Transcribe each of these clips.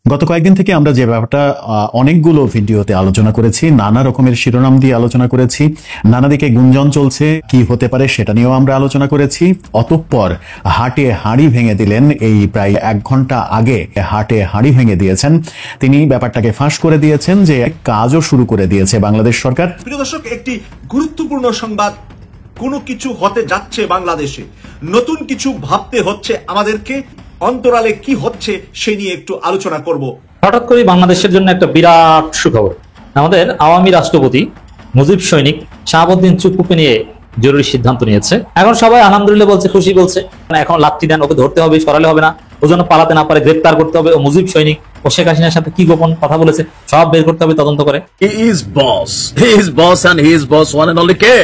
গত কয়েকদিন থেকে আমরা যে ব্যাপারটা অনেকগুলো ভিডিওতে আলোচনা করেছি, নানা রকমের শিরোনাম দিয়ে আলোচনা করেছি, নানা দিকে গুঞ্জন চলছে, কি হতে পারে সেটা নিয়েও আমরা আলোচনা করেছি। অতঃপর হাটে হাঁড়ি ভেঙে দিলেন, এই প্রায় 1 ঘন্টা আগে হাটে হাঁড়ি ভেঙে দিয়েছেন তিনি, ব্যাপারটাকে ফাঁস করে দিয়েছেন যে কাজও শুরু করে দিয়েছে বাংলাদেশ সরকার। প্রিয় দর্শক, একটি গুরুত্বপূর্ণ সংবাদ, কোনো কিছু হতে যাচ্ছে বাংলাদেশে, নতুন কিছু ভাবতে হচ্ছে আমাদেরকে। অন্তরালে কি হচ্ছে সে নিয়ে একটু আলোচনা করব। হঠাৎ করে বাংলাদেশের জন্য একটা বিরাট সুখবর। আমাদের আওয়ামী রাষ্ট্রপতি মুজিব সৈনিক শাহাবুদ্দিন চুপ্পুকে নিয়ে জরুরি সিদ্ধান্ত নিয়েছে। এখন সবাই আলহামদুলিল্লাহ বলছে, খুশি বলছে। এখন লাঠি দেন, ওকে ধরতে হবে, সরালে হবে না, ও জন্য পালাতে না পারে, গ্রেপ্তার করতে হবে। ও মুজিব সৈনিক, ও শেখ হাসিনার সাথে কি গোপন কথা বলেছে সব বের করতে হবে, তদন্ত করে। He is boss and he is boss one and only কে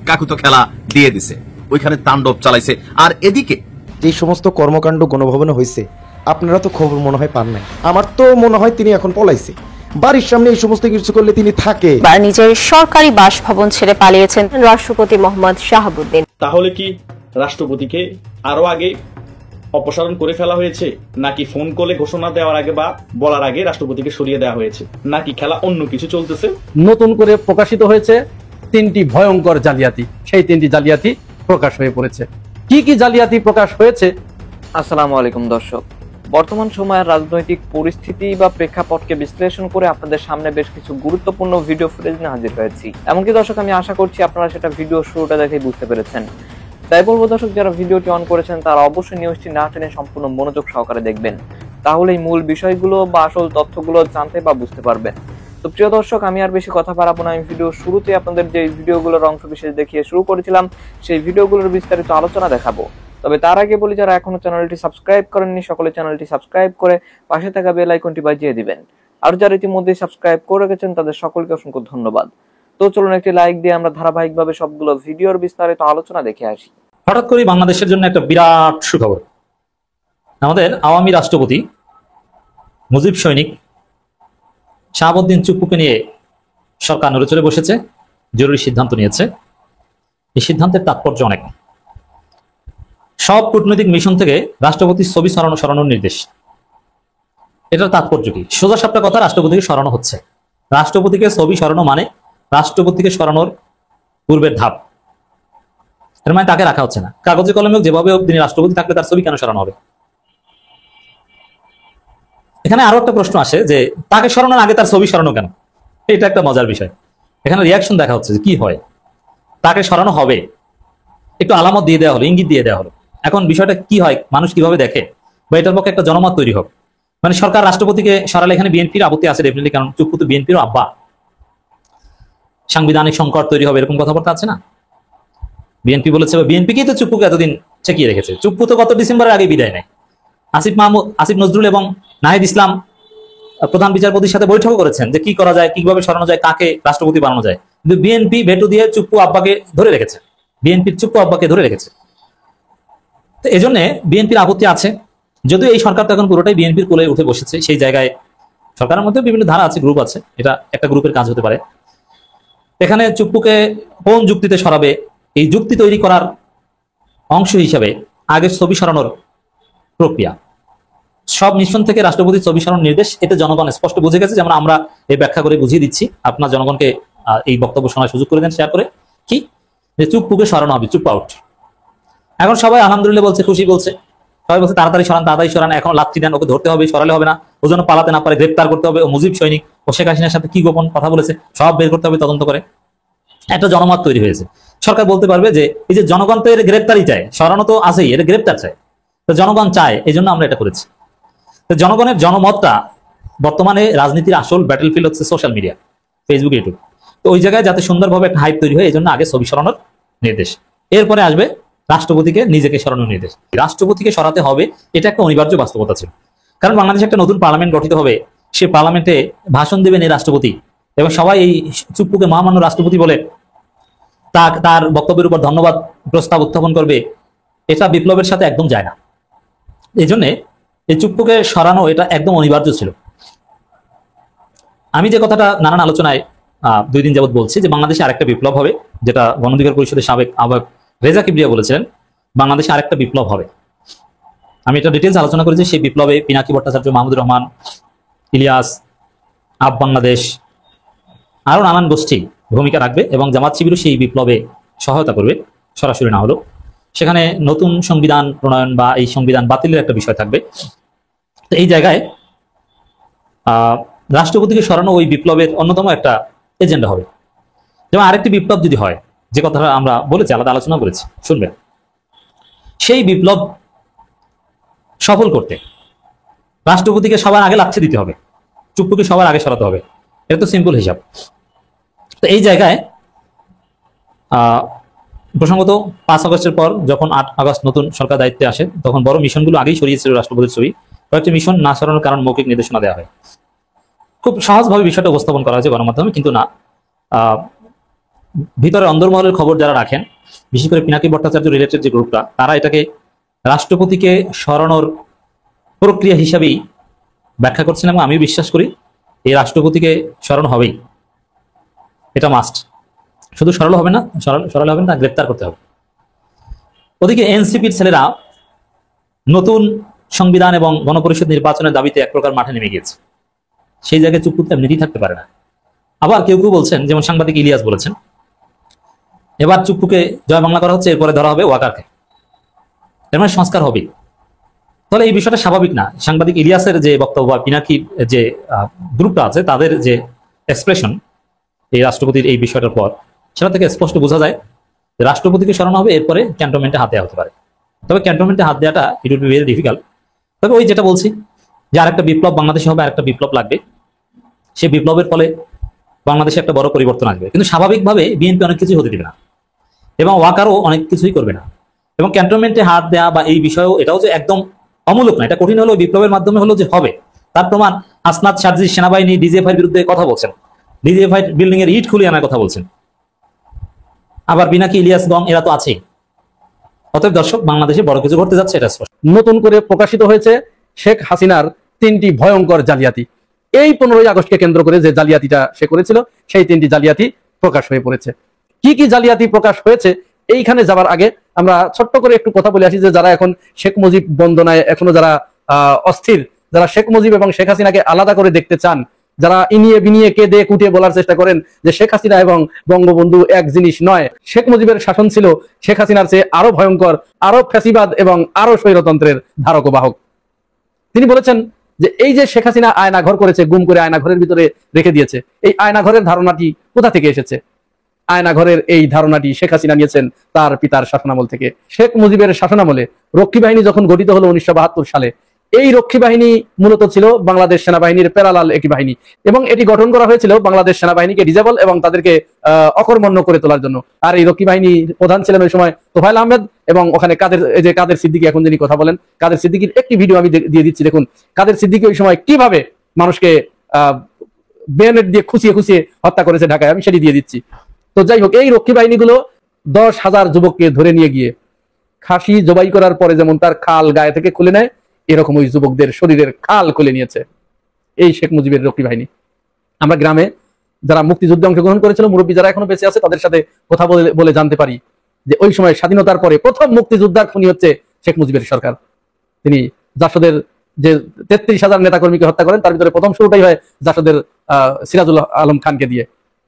কাকু তো খেলা দিয়ে দিছে, ওইখানে তাণ্ডব চালাইছে। আর এদিকে যে সমস্ত কর্মকাণ্ড গণভবনে হয়েছে আপনারা তো খবর মনে হয় পান নাই। আমার তো মনে হয় তিনি এখন পলাইছে। বাড়ির সামনে এই সমস্ত কিছু করলে তিনি থাকে। নিজের সরকারি বাসভবন ছেড়ে পালিয়েছেন রাষ্ট্রপতি মোহাম্মদ শাহাবুদ্দিন। তাহলে কি রাষ্ট্রপতিকে আরো আগে অপসারণ করে ফেলা হয়েছে, নাকি ফোন কলে ঘোষণা দেওয়ার আগে বা বলার আগে রাষ্ট্রপতিকে সরিয়ে দেওয়া হয়েছে, নাকি খেলা অন্য কিছু চলতেছে? নতুন করে প্রকাশিত হয়েছে 3টি ভয়ঙ্কর জালিয়াতি। সেই 3টি জালিয়াতি প্রকাশ হয়ে পড়েছে। কি কি জালিয়াতি প্রকাশ হয়েছে? আসসালামু আলাইকুম দর্শক, বর্তমান সময়ের রাজনৈতিক পরিস্থিতি বা প্রেক্ষাপটকে বিশ্লেষণ করে আপনাদের সামনে বেশ কিছু গুরুত্বপূর্ণ ভিডিও ফুটেজ নিয়ে হাজির হয়েছি। এমনকি দর্শক, আমি আশা করছি আপনারা সেটা ভিডিও শুরুটা দেখেই বুঝতে পেরেছেন। তাই বলবো দর্শক, যারা ভিডিওটি অন করেছেন তারা অবশ্যই নিউজটি না টেনে সম্পূর্ণ মনোযোগ সহকারে দেখবেন, তাহলেই মূল বিষয়গুলো বা আসল তথ্যগুলো জানতে বা বুঝতে পারবেন। তো প্রিয় দর্শক, আমি আর বেশি কথা বাড়াবো না। আমি ভিডিও শুরুতে আপনাদের যে ভিডিওগুলোর অংশ বিশেষ দেখিয়ে শুরু করেছিলাম, সেই ভিডিওগুলোর বিস্তারিত আলোচনা দেখাবো। তবে তার আগে বলি, যারা এখনো চ্যানেলটি সাবস্ক্রাইব করেননি সকলে চ্যানেলটি সাবস্ক্রাইব করে পাশে থাকা বেল আইকনটি বাজিয়ে দিবেন। আর যারা ইতিমধ্যে সাবস্ক্রাইব করে রেখেছেন তাদের সকলকে অসংখ্য ধন্যবাদ। তো চলুন একটি লাইক দিয়ে আমরা ধারাবাহিকভাবে সবগুলো ভিডিওর বিস্তারিত আলোচনা দেখে আসি। হঠাৎ করে বাংলাদেশের জন্য একটা বিরাট সুখবর। আমাদের আওয়ামী রাষ্ট্রপতি মুজিব সৈনিক শাহাবুদ্দিন চুপ্পুকে নিয়ে সরকার নড়ে চড়ে বসেছে, জরুরি সিদ্ধান্ত নিয়েছে। এই সিদ্ধান্তের তাৎপর্য অনেক। সব কূটনৈতিক মিশন থেকে রাষ্ট্রপতির ছবি সরানোর নির্দেশ। এটার তাৎপর্য কি? সোজা সাপটা কথা, রাষ্ট্রপতিকে সরানো হচ্ছে। রাষ্ট্রপতিকে ছবি সরানো মানে রাষ্ট্রপতিকে সরানোর পূর্বের ধাপ। এর মানে তাকে রাখা হচ্ছে না। কাগজে কলমে যেভাবে তিনি রাষ্ট্রপতি থাকলে তার ছবি কেন সরানো হবে? এখানে আরো একটা প্রশ্ন আসে যে তাকে সরানোর আগে তার ছবি সরানো কেন? এটা একটা মজার বিষয়। এখানে রিয়াকশন দেখা হচ্ছে যে কি হয়, তাকে সরানো হবে, একটু আলামত দিয়ে দেওয়া হলো, ইঙ্গিত দিয়ে দেওয়া হলো। এখন বিষয়টা কি হয়, মানুষ কিভাবে দেখে, বা এটার পক্ষে একটা জনমত তৈরি হোক। মানে সরকার রাষ্ট্রপতিকে সরালে এখানে বিএনপির আপত্তি আছে ডেফিনেটলি, কারণ চুপ্পু তো বিএনপির আব্বা। সাংবিধানিক সংকট তৈরি হবে এরকম কথাবার্তা আছে না? বিএনপি বলেছে, বিএনপিকেই তো চুপ্পুকে এতদিন ঠেকিয়ে রেখেছে। চুপ্পু তো গত ডিসেম্বরের আগে বিদায় নেয়। আসিফ নজরুল এবং নাহিদ ইসলাম প্রধান বিচারপতির সাথে বৈঠকও করেছেন যে কি করা যায়, কিভাবে সরানো যায়, কাকে রাষ্ট্রপতি বানানো যায়। কিন্তু বিএনপি ভেটো দিয়ে চুপ্পু আব্বাকে ধরে রেখেছে, বিএনপির চুপ্পু আব্বাকে ধরে রেখেছে। তো এই জন্য বিএনপির আপত্তি আছে, যদিও এই সরকার তো এখন পুরোটাই বিএনপির কোলে উঠে বসেছে। সেই জায়গায় সরকারের মধ্যে বিভিন্ন ধারা আছে, গ্রুপ আছে, এটা একটা গ্রুপের কাজ হতে পারে। এখানে চুপ্পুকে কোন যুক্তিতে সরাবে, এই যুক্তি তৈরি করার অংশ হিসাবে আগে ছবি সরানোর প্রক্রিয়া। সব মিশন থেকে রাষ্ট্রপতির ছবি সরানোর নির্দেশ, এতে জনগণ স্পষ্ট বুঝে গেছে। যেমন আমরা এই ব্যাখ্যা করে বুঝিয়ে দিচ্ছি, আপনার জনগণকে এই বক্তব্য শোনার সুযোগ করে দেন শেয়ার করে, কি যে চুপ্পুকে সরানো হবে, চুপ আউট। এখন সবাই আলহামদুলিল্লাহ বলছে, খুশি বলছে। সবাই বলছে তাড়াতাড়ি সরান, এখন লাঠি দেন, ওকে ধরতে হবে, সরালে হবে না, ও জন্য পালাতে না পারে, গ্রেপ্তার করতে হবে। ও মুজিব সৈনিক, ও শেখ হাসিনার সাথে কি গোপন কথা বলেছে সব বের করতে হবে, তদন্ত করে। একটা জনমত তৈরি হয়েছে। সরকার বলতে পারবে যে এই যে জনগণ তো এর গ্রেপ্তারই চায়, সরানো তো আছেই, এটা গ্রেপ্তার চায়, তো জনগণ চায়, এই জন্য আমরা এটা করেছি। তো জনগণের জনমতটা বর্তমানে রাজনীতির আসল ব্যাটেলফিল্ড হচ্ছে সোশ্যাল মিডিয়া, ফেসবুক, ইউটিউব। তো ওই জায়গায় যাতে সুন্দরভাবে একটা হাইপ তৈরি হয়, এই জন্য আগে ছবি সরানোর নির্দেশ, এরপরে আসবে রাষ্ট্রপতিকে নিজেকে সরানোর নির্দেশ। রাষ্ট্রপতিকে সরাতে হবে, এটা একটা অনিবার্য বাস্তবতা ছিল। কারণ বাংলাদেশে একটা নতুন পার্লামেন্ট গঠিত হবে, সে পার্লামেন্টে ভাষণ দেবেন এই রাষ্ট্রপতি, এবং সবাই এই চুপ্পুকে মহামান্য রাষ্ট্রপতি বলে তার বক্তব্যের উপর ধন্যবাদ প্রস্তাব উত্থাপন করবে। এটা বিপ্লবের সাথে একদম যায় না। এই জন্যে এই চুপ্পুকে সরানো এটা একদম অনিবার্য ছিল। আমি যে কথাটা নানান আলোচনায় 2 দিন যাবত বলছি যে বাংলাদেশে আরেকটা বিপ্লব হবে, যেটা গণ অধিকার পরিষদের সাবেক আহ্বায়ক রেজা কিবরিয়া বলেছিলেন, বাংলাদেশে আরেকটা বিপ্লব হবে। আমি এটা ডিটেলস আলোচনা করেছি। সেই বিপ্লবে পিনাকি ভট্টাচার্য, মাহমুদুর রহমান, ইলিয়াস, আপ বাংলাদেশ, আরো নানান গোষ্ঠী ভূমিকা রাখবে এবং জামাত শিবিরও সেই বিপ্লবে সহায়তা করবে, সরাসরি না হলেও। সেখানে নতুন সংবিধান প্রণয়ন বা এই সংবিধান বাতিলের একটা বিষয় থাকবে। তো এই জায়গায় রাষ্ট্রপতিকে সরানো ওই বিপ্লবের অন্যতম একটা এজেন্ডা হবে। যেমন আরেকটি বিপ্লব যদি হয়, যে কথাটা আমরা বলেছি, আলাদা আলোচনা করেছি, শুনবেন, সেই বিপ্লব সফল করতে রাষ্ট্রপতিকে সবার আগে লাথি দিতে হবে, চুপ্পুকে সবার আগে সরাতে হবে। এটা তো সিম্পল হিসাব। তো এই জায়গায় প্রসঙ্গত 5 আগস্টের পর যখন 8 আগস্ট নতুন সরকার দায়িত্বে আসে, তখন বড় মিশনগুলো আগেই সরিয়েছিল রাষ্ট্রপতির ছবি। কয়েকটি মিশন না সরানোর কারণ মৌখিক নির্দেশনা দেওয়া হয়। খুব সহজভাবে বিষয়টা উপস্থাপন করা হয়েছে গণমাধ্যমে, কিন্তু না, ভিতরে অন্দরমহলের খবর যারা রাখেন, বিশেষ করে পিনাকি ভট্টাচার্য রিলেটেড যে গ্রুপটা, তারা এটাকে রাষ্ট্রপতিকে সরানোর প্রক্রিয়া হিসাবেই ব্যাখ্যা করছেন এবং আমি বিশ্বাস করি এই রাষ্ট্রপতিকে সরানো হবেই, এটা মাস্ট। শুধু সরানো হবে না, সরানো হবে না, গ্রেপ্তার করতে হবে। ওদিকে এনসিপির ছেলেরা নতুন সংবিধান এবং গণপরিষদ নির্বাচনের দাবিতে এক প্রকার মাঠে নেমে গিয়েছে। সেই জায়গায় চুপ করতে এমনিতেই থাকতে পারে না। আবার কেউ কেউ বলছেন, যেমন সাংবাদিক ইলিয়াস বলেছেন, এবার চুপ্পুকে জয় বাংলা করা হচ্ছে, এরপরে ধরা হবে ওয়াকারকে, এর মানে সংস্কার হবে। তাহলে এই বিষয়টা স্বাভাবিক না। সাংবাদিক ইলিয়াসের যে বক্তব্য বা পিনাকির যে গ্রুপটা আছে, তাদের যে এক্সপ্রেশন এই রাষ্ট্রপতির এই বিষয়টার পর, সেটা থেকে স্পষ্ট বোঝা যায় রাষ্ট্রপতিকে সরানো হবে, এরপরে ক্যান্টনমেন্টে হাত দেওয়া হতে পারে। তবে ক্যান্টনমেন্টে হাত দেওয়াটা it will be very difficult. তবে ওই যেটা বলছি যে আরেকটা বিপ্লব বাংলাদেশে হবে, আরেকটা বিপ্লব লাগবে। সেই বিপ্লবের ফলে বাংলাদেশে একটা বড় পরিবর্তন আসবে, কিন্তু স্বাভাবিকভাবে বিএনপি অনেক কিছুই হতে দিবে না এবং ওয়াকারও অনেক কিছুই করবে না। এবং ক্যান্টনমেন্টে হাত দেওয়া বা এই বিষয়েও এটাও যে একদম অমূলক না, এটা কঠিন হলেও বিপ্লবের মাধ্যমে হলো যে হবে, তার প্রমাণ আসনাদ সার্জি সেনাবাহিনী ডিজিএফআই বিরুদ্ধে কথা বলছেন, ডিজিএফআই বিল্ডিং এর ইট খুলে আনার কথা বলছেন। আবার পিনাকি, ইলিয়াস, গং এরা তো আছেই। অতএব দর্শক, বাংলাদেশে বড় কিছু ঘটতে যাচ্ছে, এটা স্পষ্ট। নতুন করে প্রকাশিত হয়েছে শেখ হাসিনার 3টি ভয়ঙ্কর জালিয়াতি। এই 15ই আগস্টকে কেন্দ্র করে যে জালিয়াতিটা সে করেছিল, সেই 3টি জালিয়াতি প্রকাশ হয়ে পড়েছে। কি কি জালিয়াতি প্রকাশ হয়েছে, এইখানে যাবার আগে আমরা ছোট্ট করে একটু কথা বলে আসি যে যারা এখন শেখ মুজিব বন্দনায় এখনো যারা অস্থির, যারা শেখ মুজিব এবং শেখ হাসিনাকে আলাদা করে দেখতে চান, যারা ইনিয়ে বিনিয়ে কেঁদে কুটিয়ে বলার চেষ্টা করেন যে শেখ হাসিনা এবং বঙ্গবন্ধু এক জিনিস নয়, শেখ মুজিবের শাসন ছিল শেখ হাসিনার চেয়ে আরো ভয়ঙ্কর, আরো ফ্যাসিবাদ এবং আরো স্বৈরতন্ত্রের ধারক ও বাহক। তিনি বলেছেন যে এই যে শেখ হাসিনা আয়না ঘর করেছে, গুম করে আয়না ঘরের ভিতরে রেখে দিয়েছে, এই আয়না ঘরের ধারণাটি কোথা থেকে এসেছে? আয়না ঘরের এই ধারণাটি শেখ হাসিনা নিয়েছেন তার পিতার শাসনামল থেকে। শেখ মুজিবের শাসনামলে রক্ষী বাহিনী যখন গঠিত হলো 1972 সালে, এই রক্ষী বাহিনী মূলত ছিল বাংলাদেশ সেনাবাহিনীর প্যারালাল একটি বাহিনী, এবং এটি গঠন করা হয়েছিল বাংলাদেশ সেনাবাহিনীকে ডিজেবল এবং তাদেরকে অকর্মণ্য করে তোলার জন্য। আর এই রক্ষী বাহিনী প্রধান ছিলেন ওই সময় তোফায়েল আহমেদ, এবং ওখানে কাদের সিদ্দিকী এখন যিনি কথা বলেন, কাদের সিদ্দিকীর একটি ভিডিও আমি দিয়ে দিচ্ছি, দেখুন কাদের সিদ্দিকী ওই সময় কিভাবে মানুষকে বেনেট দিয়ে খুঁচিয়ে খুঁচিয়ে হত্যা করেছে ঢাকায়, আমি সেটি দিয়ে দিচ্ছি। তো যাই হোক, এই রক্ষী বাহিনীগুলো 10,000 যুবককে ধরে নিয়ে গিয়ে খাসি জবাই করার পরে যেমন তার খাল গায়ে থেকে খুলে নেয়, এরকম ওই যুবকদের শরীরের খাল খুলে নিয়েছে এই শেখ মুজিবের রক্ষী বাহিনী। আমরা গ্রামে যারা মুক্তিযুদ্ধে অংশগ্রহণ করেছিল, মুরব্বী যারা এখনো বেঁচে আছে, তাদের সাথে কথা বলে জানতে পারি যে ওই সময় স্বাধীনতার পরে প্রথম মুক্তিযোদ্ধার খুনি হচ্ছে শেখ মুজিবের সরকার। তিনি জাসদের যে 33,000 নেতাকর্মীকে হত্যা করেন, তার ভিতরে প্রথম শুরুটাই হয় জাসদের সিরাজুল আলম খানকে দিয়ে।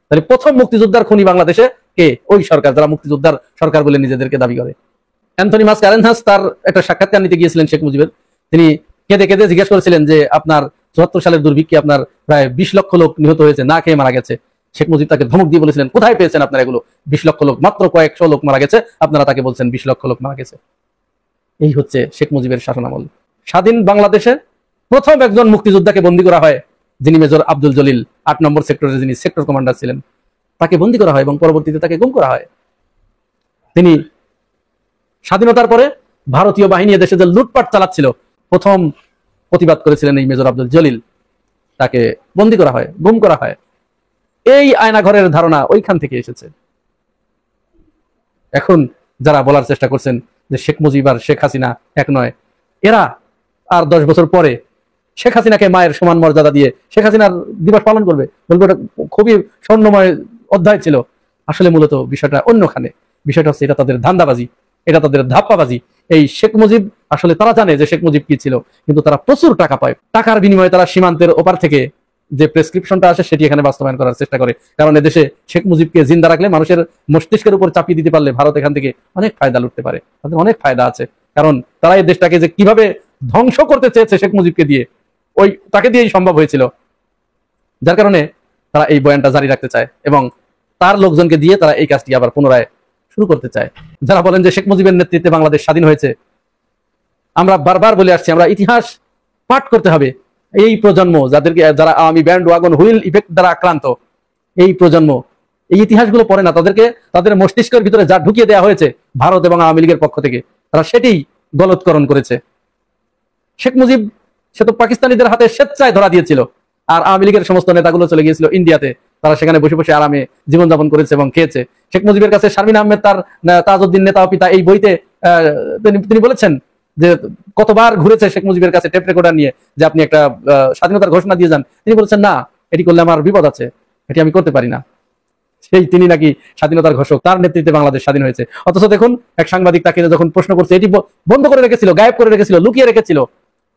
তাহলে প্রথম মুক্তিযোদ্ধার খুনি বাংলাদেশে কে? ওই সরকার, যারা মুক্তিযোদ্ধার সরকার বলে নিজেদেরকে দাবি করে। অ্যান্থনি মাস কারেনহাস তার একটা সাক্ষাৎকার নিতে গিয়েছিলেন শেখ মুজিবের। তিনি কেঁদে কেঁদে জিজ্ঞেস করেছিলেন যে আপনার 74 সালের দুর্ভিক্ষে আপনার প্রায় 20 লক্ষ লোক নিহত হয়েছে, না খেয়ে মারা গেছে। শেখ মুজিব তাকে ধমক দিয়ে বলেছিলেন, কোথায় পেয়েছেন আপনার এগুলো? 20 লক্ষ লোক, মাত্র কয়েকশো লোক মারা গেছে, আপনারা তাকে বলছেন 20 লক্ষ লোক মারা গেছে। এই হচ্ছে শেখ মুজিবের শাসনামল। স্বাধীন বাংলাদেশে প্রথম একজন মুক্তিযোদ্ধাকে বন্দী করা হয়, যিনি মেজর আব্দুল জলিল, 8 নম্বর সেক্টরের যিনি সেক্টর কমান্ডার ছিলেন, তাকে বন্দী করা হয় এবং পরবর্তীতে তাকে গুম করা হয়। তিনি স্বাধীনতার পরে ভারতীয় বাহিনী দেশে যে লুটপাট চালাচ্ছিল, প্রথম প্রতিবাদ করেছিলেন এই মেজর আব্দুল জলিল, তাকে বন্দী করা হয়, গুম করা হয়। এই আয়না ঘরের ধারণা ওইখান থেকে এসেছে। এখন যারা বলার চেষ্টা করছেন যে শেখ মুজিব আর শেখ হাসিনা এক নয়, এরা আর 10 বছর পরে শেখ হাসিনাকে মায়ের সমান মর্যাদা দিয়ে শেখ হাসিনার দিবস পালন করবে, বলবে এটা খুবই স্বর্ণময় অধ্যায় ছিল। আসলে মূলত বিষয়টা অন্যখানে। বিষয়টা হচ্ছে এটা তাদের ধান্দাবাজি, এটা তাদের ধাপ্পাবাজি, এই শেখ মুজিব আসলে তারা জানে যে শেখ মুজিব কি ছিল, কিন্তু তারা প্রচুর টাকা পায়। টাকার বিনিময়ে তারা সীমান্তের ওপার থেকে যে প্রেসক্রিপশনটা আসে সেটি এখানে বাস্তবায়ন করার চেষ্টা করে। কারণ এদেশে শেখ মুজিবকে জিন্দা রাখলে, মানুষের মস্তিষ্কের উপর চাপিয়ে দিতে পারলে ভারত এখান থেকে অনেক ফায়দা লুটতে পারে। তাদের অনেক ফায়দা আছে, কারণ তারা এই দেশটাকে যে কিভাবে ধ্বংস করতে চেয়েছে শেখ মুজিবকে দিয়ে, ওই তাকে দিয়েই সম্ভব হয়েছিল। যার কারণে তারা এই বয়ানটা জারি রাখতে চায় এবং তার লোকজনকে দিয়ে তারা এই কাজটি আবার পুনরায় শুরু করতে চায়। যারা বলেন যে শেখ মুজিবের নেতৃত্বে বাংলাদেশ স্বাধীন হয়েছে, আমরা বারবার বলে আসছি, আমরা ইতিহাস পাঠ করতে হবে। এই প্রজন্ম যারা Awami band wagon wheel effect দ্বারা আক্রান্ত, এই প্রজন্ম এই ইতিহাসগুলো পড়ে না। তাদের মস্তিষ্কের ভিতরে যা ঢুকিয়ে দেওয়া হয়েছে ভারত এবং আওয়ামী লীগের পক্ষ থেকে, তারা সেটাই গলতকরণ করেছে। শেখ মুজিব সে তো পাকিস্তানিদের হাতে স্বেচ্ছায় ধরা দিয়েছিল, আর আওয়ামী লীগের সমস্ত নেতাগুলো চলে গিয়েছিল ইন্ডিয়াতে। তারা সেখানে বসে বসে আরামে জীবনযাপন করেছে এবং খেয়েছে। শেখ মুজিবের কাছে শারমিন আহমেদ তার তাজউদ্দিন নেতা ও পিতা এই বইতে তিনি বলেছেন যে কতবার ঘুরেছে শেখ মুজিবের কাছে টেপ রেকর্ডার নিয়ে যে আপনি একটা স্বাধীনতার ঘোষণা দিয়ে যান। তিনি বলেছেন না, এটি করলে আমার বিপদ আছে, এটি আমি করতে পারি না। তিনি নাকি স্বাধীনতার ঘোষক, তার নেতৃত্বে বাংলাদেশ স্বাধীন হয়েছে। অথচ দেখুন, এক সাংবাদিক তাকে যখন প্রশ্ন করছে, এটি বন্ধ করে রেখেছিল, গায়েব করে রেখেছিল, লুকিয়ে রেখেছিল।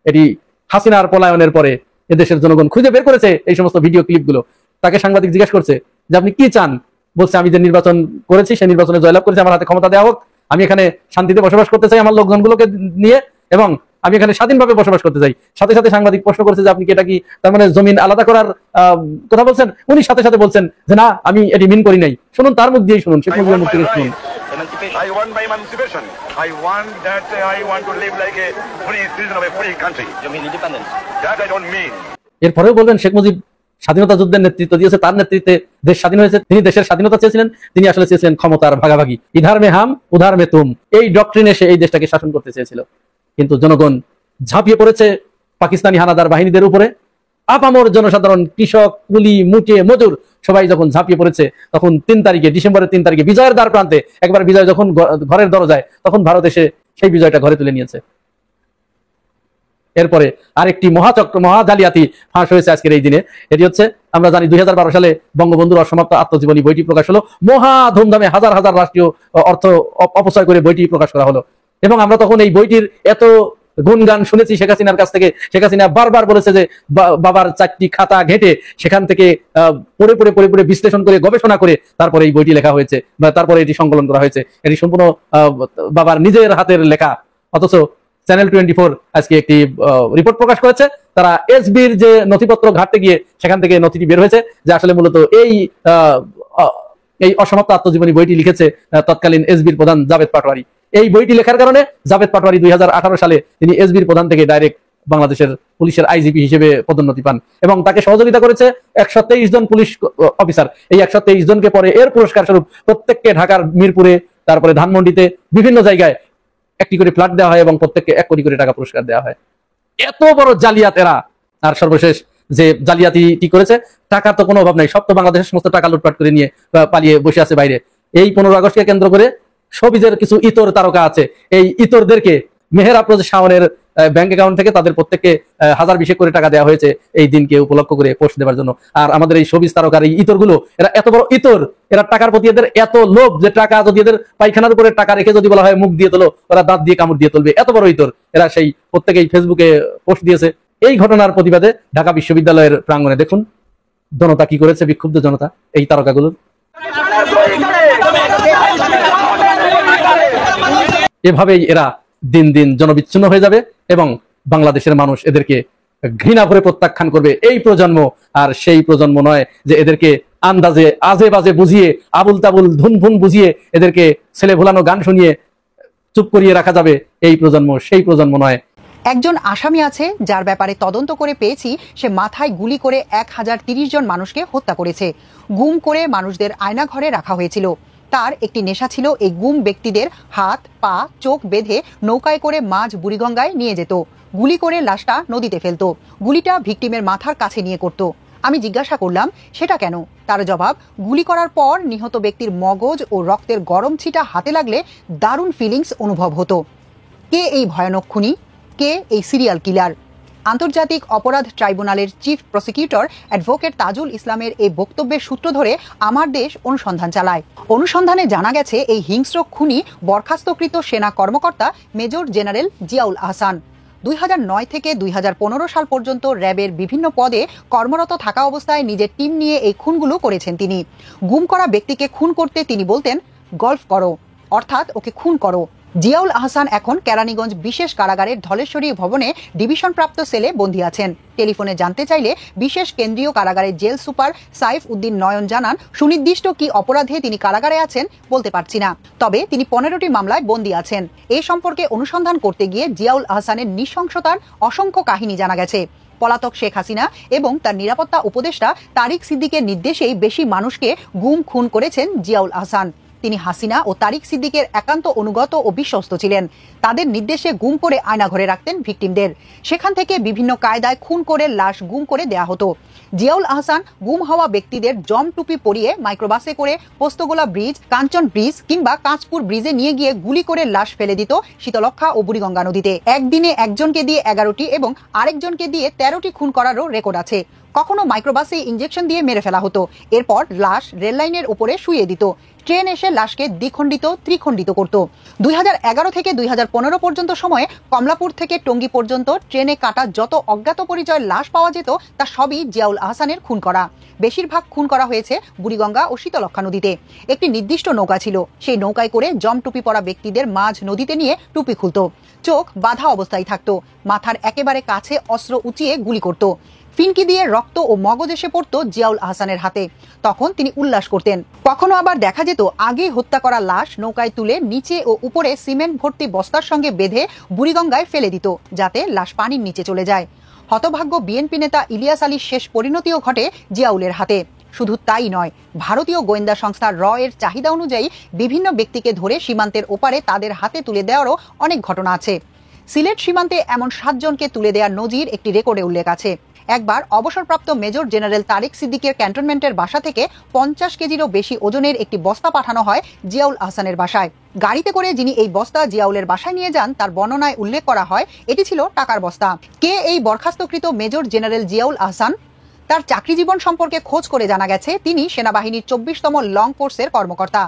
এটি হাসিনার পলায়নের পরে এদেশের জনগণ খুঁজে বের করেছে এই সমস্ত ভিডিও ক্লিপগুলো। তাকে সাংবাদিক জিজ্ঞাসা করছে যে আপনি কি চান? বলছে আমি যে নির্বাচন করেছি, সেই নির্বাচনে জয়লাভ করেছি, আমার হাতে ক্ষমতা দেওয়া হোক, আমি এখানে শান্তিতে বসবাস করতে চাই আমার লোকজনগুলোকে নিয়ে, এবং আমি এখানে স্বাধীনভাবে বসবাস করতে চাই। সাথে সাথে সাংবাদিক প্রশ্ন করছে যে আপনি কি এটা কি তার মানে জমিন আলাদা করার কথা বলছেন? উনি সাথে সাথে বলছেন যে না, আমি এটি মিন করি নাই। শুনুন, তার মুখ দিয়েই শুনুন, শেখ মুজিবের মুখ থেকে শুনুন। I want my emancipation. I want that I want to live like a free citizen of a free country. You mean independence? That I don't mean. এরপরেও বলবেন শেখ মুজিব স্বাধীনতা যুদ্ধের নেতৃত্ব দিয়েছে, তার নেতৃত্বে দেশ স্বাধীন হয়েছে। তিনি দেশের স্বাধীনতা চেয়েছিলেন, তিনি আসলে চেয়েছিলেন ক্ষমতার ভাগাভাগি। ইধার মে হাম উধার মে তুম, এই ডক্ট্রিনে সে এই দেশটাকে শাসন করতে চেয়েছিল। কিন্তু জনগণ ঝাঁপিয়ে পড়েছে পাকিস্তানি হানাদার বাহিনীদের উপরে। আপামর জনসাধারণ, কৃষক, কুলি, মুটে, মজুর সবাই যখন ঝাঁপিয়ে পড়েছে, তখন ডিসেম্বরের 3 তারিখে বিজয়ের দ্বার প্রান্তে একবার বিজয় যখন ঘরের দরজায়, তখন ভারত এসে সেই বিজয়টা ঘরে তুলে নিয়েছে। এরপরে আরেকটি মহা জালিয়াতি ফাঁস হয়েছে আজকের এই দিনে। এটি হচ্ছে, আমরা জানি 2012 সালে বঙ্গবন্ধুর অসমাপ্ত আত্মজীবনী বইটি প্রকাশ হলো। মহা ধুমধামে হাজার হাজার রাষ্ট্রীয় অর্থ অপচয় করে বইটি প্রকাশ করা হলো, এবং আমরা তখন এই বইটির এত গুণগান শুনেছি শেখ হাসিনার কাছ থেকে। শেখ হাসিনা বারবার বলেছে যে বাবার 4টি খাতা ঘেঁটে সেখান থেকে পড়ে বিশ্লেষণ করে গবেষণা করে তারপরে এই বইটি লেখা হয়েছে, বা তারপরে এটি সংকলন করা হয়েছে। এটি সম্পূর্ণ বাবার নিজের হাতের লেখা। অথচ চ্যানেল 24 আজকে একটি রিপোর্ট প্রকাশ করেছে, তারা এসবির যে নথিপত্র ঘাটতে গিয়ে সেখান থেকে নথিটি বের হয়েছে যে আসলে মূলত এই অসমাপ্ত আত্মজীবনী বইটি লিখেছে তৎকালীন এসবির প্রধান জাভেদ পাটোয়ারি। এই বইটি লেখার কারণে জাভেদ পাটোয়ারি 2018 সালে তিনি এসবির প্রধান থেকে ডাইরেক্ট বাংলাদেশের পুলিশের আইজিপি হিসেবে পদোন্নতি পান, এবং তাকে সহযোগিতা করেছে 123 জন পুলিশ অফিসার। এই 123 জনকে পরে এর পুরস্কার স্বরূপ প্রত্যেককে ঢাকার মিরপুরে, তারপরে ধানমন্ডিতে, বিভিন্ন জায়গায় একটি করে ফ্ল্যাট দেওয়া হয় এবং প্রত্যেককে 1 কোটি করে টাকা পুরস্কার দেওয়া হয়। এত বড় জালিয়াত এরা। আর সর্বশেষ যে জালিয়াতি করেছে, টাকার তো কোনো অভাব নাই, সব তো বাংলাদেশের সমস্ত টাকা লুটপাট করে নিয়ে পালিয়ে বসে আছে বাইরে। এই 15 আগস্টকে কেন্দ্র করে সবিজের কিছু ইতর তারকা আছে, এই ইতরদেরকে মেহের আফরোজ শাওনের ব্যাংক অ্যাকাউন্ট থেকে তাদের প্রত্যেককে 1000-20 করে টাকা দেওয়া হয়েছে এই দিনকে উপলক্ষ করে পোস্ট দেওয়ার জন্য। আর আমাদের এই সবিজ তারকার এই ইতরগুলো, এরা এত বড় ইতর, এরা টাকার প্রতি এদের এত লোভ যে টাকা যদি এদের পায়খানার উপরে টাকা রেখে যদি বলা হয় মুখ দিয়ে তোলো, ওরা দাঁত দিয়ে কামড় দিয়ে তুলবে, এত বড় ইতর এরা। সেই প্রত্যেকেই ফেসবুকে পোস্ট দিয়েছে। এই ঘটনার প্রতিবাদে ঢাকা বিশ্ববিদ্যালয়ের প্রাঙ্গণে দেখুন জনতা কি করেছে, বিক্ষুব্ধ জনতা এই তারকাগুলোর। এভাবেই এরা দিন দিন জনবিচ্ছিন্ন হয়ে যাবে এবং বাংলাদেশের মানুষ এদেরকে ঘৃণা করে প্রত্যাখ্যান করবে। এই প্রজন্ম আর সেই প্রজন্ম নয় যে এদেরকে আন্দাজে আজে বাজে বুঝিয়ে, আবুল তাবুল ধুনফুন বুঝিয়ে এদেরকে ছেলে ভোলানো গান শুনিয়ে চুপ করিয়ে রাখা যাবে। এই প্রজন্ম সেই প্রজন্ম নয়। একজন আসামি আছে যার ব্যাপারে তদন্ত করে পেয়েছি সে মাথায় গুলি করে 1030 জন মানুষকে হত্যা করেছে। গুম করে মানুষদের আয়নাঘরে রাখা হয়েছিল। তার একটি নেশা ছিল এই গুম ব্যক্তিদের হাত পা চোখ বেঁধে নৌকায় করে মাঝ বুড়িগঙ্গায় নিয়ে যেত, গুলি করে লাশটা নদীতে ফেলতো, গুলিটা ভিকটিমের মাথার কাছে নিয়ে করত। আমি জিজ্ঞাসা করলাম সেটা কেন? তার জবাব, গুলি করার পর নিহত ব্যক্তির মগজ ও রক্তের গরম ছিটা হাতে লাগলে দারুণ ফিলিংস অনুভব হতো। কে এই ভয়ানক খুনি? কে এই সিরিয়াল কিলার? আন্তর্জাতিক অপরাধ ট্রাইব্যুনালের চিফ প্রসিকিউটর অ্যাডভোকেট তাজুল ইসলামের এই বক্তব্যের সূত্র ধরে আমার দেশ অনুসন্ধান চালায়। অনুসন্ধানে জানা গেছে এই হিংস্র খুনি বরখাস্তকৃত সেনা কর্মকর্তা মেজর জেনারেল জিয়াউল আহসান। 2009 থেকে 2015 সাল পর্যন্ত র্যাবের বিভিন্ন পদে কর্মরত থাকা অবস্থায় নিজের টিম নিয়ে এই খুনগুলো করেছেন তিনি। গুম করা ব্যক্তিকে খুন করতে তিনি বলতেন, গল্ফ করো, অর্থাৎ ওকে খুন করো। জিয়াউল আহসান এখন কেরানীগঞ্জ বিশেষ কারাগারের ধলেশ্বরী ভবনে ডিভিশনপ্রাপ্ত সেলে বন্দী আছেন। টেলিফোনে জানতে চাইলে বিশেষ কেন্দ্রীয় কারাগারের জেল সুপার সাইফ উদ্দিন নয়ন জানান, সুনির্দিষ্ট কি অপরাধে তিনি কারাগারে আছেন বলতে পারছি না, তবে তিনি 15টি মামলায় বন্দী আছেন। এই সম্পর্কে অনুসন্ধান করতে গিয়ে জিয়াউল আহসানের নৃশংসতার অসংখ্য কাহিনী জানা গেছে। পলাতক শেখ হাসিনা এবং তার নিরাপত্তা উপদেষ্টা তারিক সিদ্দিকের নির্দেশেই বেশি মানুষকে গুম খুন করেছেন জিয়াউল আহসান। তিনি হাসিনা ও তারিক সিদ্দিকের একান্ত অনুগত ও বিশ্বস্ত ছিলেন। তাদের নির্দেশে গুম করে আয়নাঘরে রাখতেন ভিকটিমদের। সেখান থেকে বিভিন্ন কায়দায় খুন করে লাশ গুম করে দেয়া হতো। জিয়াউল আহসান গুম হওয়া ব্যক্তিদের জম টুপি পরিয়ে মাইক্রোবাসে করে পোস্তগোলা ব্রিজ, কাঞ্চন ব্রিজ কিংবা কাঁচপুর ব্রিজে নিয়ে গিয়ে গুলি করে লাশ ফেলে দিত শীতলক্ষা ও বুড়িগঙ্গা নদীতে। একদিনে একজনকে দিয়ে 11টি এবং আরেকজনকে দিয়ে 13টি খুন করারও রেকর্ড আছে। কখনো মাইক্রোবাসে ইঞ্জেকশন দিয়ে মেরে ফেলা হতো। এরপর লাশ রেললাইনের উপরে শুইয়ে দিত। ট্রেন এসে লাশকে দ্বিখণ্ডিত ত্রিখণ্ডিত করত। 2011 থেকে 2015 পর্যন্ত সময়ে কমলাপুর থেকে টঙ্গী পর্যন্ত ট্রেনে কাটা যত অজ্ঞাত পরিচয় লাশ পাওয়া যেত তা সবই জিয়াউল আহসানের খুন করা। বেশিরভাগ খুন করা হয়েছে বুড়িগঙ্গা ও শীতলক্ষা নদীতে। একটি নির্দিষ্ট নৌকা ছিল, সেই নৌকায় করে জম টুপি পরা ব্যক্তিদের মাঝ নদীতে নিয়ে টুপি খুলত, চোখ বাঁধা অবস্থায় থাকত, মাথার একেবারে কাছে অস্ত্র উঁচিয়ে গুলি করত। ফিনকি দিয়ে রক্ত ও মগজ এসে পড়ত জিয়াউল আহসানের হাতে, তখন তিনি উল্লাস করতেন। কখনো আবার দেখা যেত আগে হত্যা করা লাশ নৌকায় তুলে নিচে ও উপরে সিমেন্ট ভর্তি বস্তার সঙ্গে বেঁধে বুড়িগঙ্গায় ফেলে দিত, যাতে লাশ পানির নিচে চলে যায়। হতভাগ্য বিএনপি নেতা ইলিয়াস আলীর শেষ পরিণতিও ঘটে জিয়াউলের হাতে। শুধু তাই নয়, ভারতীয় গোয়েন্দা সংস্থা র এর চাহিদা অনুযায়ী বিভিন্ন ব্যক্তিকে ধরে সীমান্তের ওপারে তাদের হাতে তুলে দেওয়ারও অনেক ঘটনা আছে। সিলেট সীমান্তে এমন 7 জনকে তুলে দেওয়ার নজির একটি রেকর্ডে উল্লেখ আছে। একবার অবসরপ্রাপ্ত মেজর জেনারেল তারিক সিদ্দিকের ক্যান্টনমেন্টের বাসা থেকে 50 কেজিরও বেশি ওজনের একটি বস্তা পাঠানো হয় জিয়াউল আহসানের বাসায়। গাড়িতে করে যিনি এই বস্তা জিয়াউলের বাসায় নিয়ে যান তার বর্ণনায় উল্লেখ করা হয় এটি ছিল টাকার বস্তা। কে এই বরখাস্তকৃত মেজর জেনারেল জিয়াউল আহসান? তার চাকরি জীবন সম্পর্কে খোঁজ করে জানা গেছে তিনি সেনাবাহিনীর 24তম লং কোর্সের কর্মকর্তা।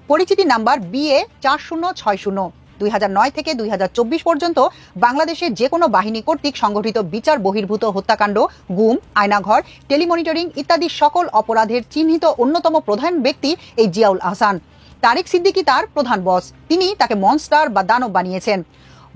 পরিচিতি নাম্বার BA 4060। 2009 থেকে 2024 পর্যন্ত বাংলাদেশের যে কোনো বাহিনী কর্তৃক সংগঠিত বিচার বহির্ভূত হত্যাকাণ্ড, গুম, আয়নাঘর, টেলিমনিটরিং ইত্যাদি সকল অপরাধের চিহ্নিত অন্যতম প্রধান ব্যক্তি এই জিয়াউল আহসান। তারিক সিদ্দিকী তার প্রধান বস, তিনি তাকে মনস্টার বা দানব বানিয়েছেন।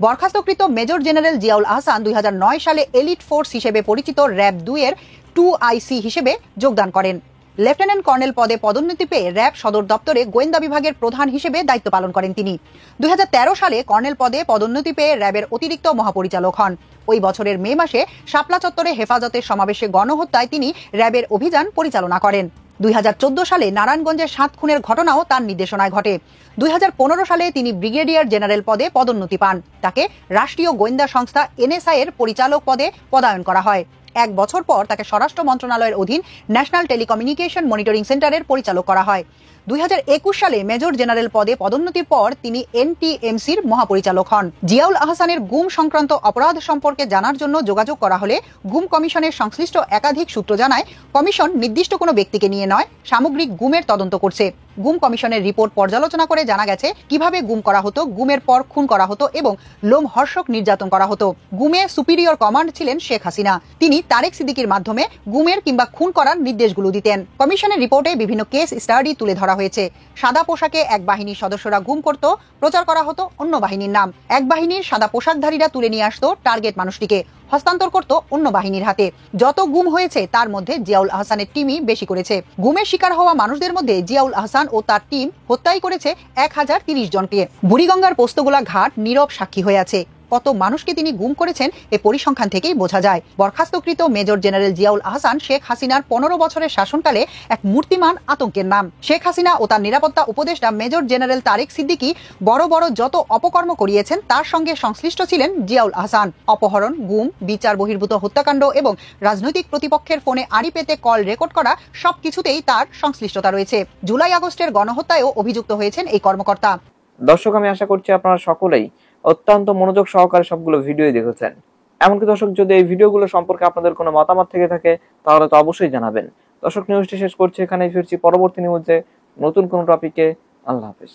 বরখাস্তকৃত মেজর জেনারেল জিয়াউল আহসান 2009 সালে এলিট ফোর্স হিসেবে পরিচিত র্যাব 2 এর 2IC হিসেবে যোগদান করেন। লেফটেন্যান্ট কর্নেল পদে পদোন্নতি পেয়ে র্যাব সদর দপ্তরে গোয়েন্দা বিভাগের প্রধান হিসেবে দায়িত্ব পালন করেন তিনি। 2013 সালে কর্নেল পদে পদোন্নতি পেয়ে র্যাবের অতিরিক্ত মহাপরিচালক হন। ওই বছরের মে মাসে শাপলা চত্বরে হেফাজতের সমাবেশে গণহত্যায় তিনি র্যাবের অভিযান পরিচালনা করেন। 2014 সালে নারায়ণগঞ্জের 7 খুনের ঘটনাও তার নির্দেশনায় ঘটে। 2015 সালে তিনি ব্রিগেডিয়ার জেনারেল পদে পদোন্নতি পান। তাকে রাষ্ট্রীয় গোয়েন্দা সংস্থা NSI এর পরিচালক পদে পদায়ন করা হয়। 1 বছর পর তাকে স্বরাষ্ট্র মন্ত্রণালয়ের অধীন ন্যাশনাল টেলিকমিউনিকেশন মনিটরিং সেন্টারের পরিচালক করা হয়। 2021 সালে মেজর জেনারেল পদে পদোন্নতির পর তিনি NTMCর মহাপরিচালক হন। জিয়াউল আহসানের গুম সংক্রান্ত অপরাধ সম্পর্কে জানার জন্য যোগাযোগ করা হলে গুম কমিশনের সংশ্লিষ্ট একাধিক সূত্র জানায়, কমিশন নির্দিষ্ট কোনো ব্যক্তিকে নিয়ে নয়, সামগ্রিক গুমের তদন্ত করছে। গুম কমিশনের রিপোর্ট পর্যালোচনা করে জানা গেছে কিভাবে গুম করা হতো, গুমের পর খুন করা হতো এবং লোমহর্ষক নির্যাতন করা হতো। গুমে সুপিরিয়র কমান্ড ছিলেন শেখ হাসিনা। তিনি তারেক সিদ্দিকীর মাধ্যমে গুমের কিংবা খুন করার নির্দেশগুলো দিতেন। কমিশনের রিপোর্টে বিভিন্ন কেস স্টাডি তুলে ধরা হয়েছে। সাদা পোশাকে এক বাহিনীর সদস্যরা গুম করত, প্রচার করা হতো অন্য বাহিনীর নাম। এক বাহিনীর সাদা পোশাকধারীরা তুলে নিয়ে আসতো টার্গেট মানুষটিকে, হস্তান্তর করত অন্য বাহিনীর হাতে। যত গুম হয়েছে তার মধ্যে জিয়াউল আহসানের টিমই বেশি করেছে। গুমের শিকার হওয়া মানুষদের মধ্যে জিয়াউল আহসান ও তার টিম হত্যাই করেছে 1030 জনকে। বুড়িগঙ্গার পোস্তগোলা ঘাট নীরব সাক্ষী হয়ে আছে। কত মানুষকে তিনি গুম করেছেন এ পরিসংখ্যান থেকেই বোঝা যায়। বরখাস্তকৃত মেজর জেনারেল জিয়াউল আহসান শেখ হাসিনার 15 বছরের শাসনকালে এক মূর্তিমান আতঙ্কের নাম। শেখ হাসিনা ও তার নিরাপত্তা উপদেষ্টা মেজর জেনারেল তারেক সিদ্দিকী বড় বড় যত অপকর্ম করিয়েছেন তার সঙ্গে সংশ্লিষ্ট ছিলেন জিয়াউল আহসান। অপহরণ, গুম, বিচার বহির্ভূত হত্যাকাণ্ড এবং রাজনৈতিক প্রতিপক্ষের ফোনে আড়ি পেতে কল রেকর্ড করা সবকিছুতেই তার সংশ্লিষ্টতা রয়েছে। জুলাই আগস্টের গণহত্যায়ও অভিযুক্ত হয়েছেন এই কর্মকর্তা। দর্শক, আমি আশা করছি আপনারা সকলেই অত্যন্ত মনোযোগ সহকারে সবগুলো ভিডিও দেখেছেন। এমনকি দর্শক যদি এই ভিডিওগুলো সম্পর্কে আপনাদের কোনো মতামত থেকে থাকে তাহলে তো অবশ্যই জানাবেন। দর্শক নিউজটি শেষ করছি এখানেই, ফিরছি পরবর্তী নিউজে নতুন কোনো টপিকে। আল্লাহ হাফেজ।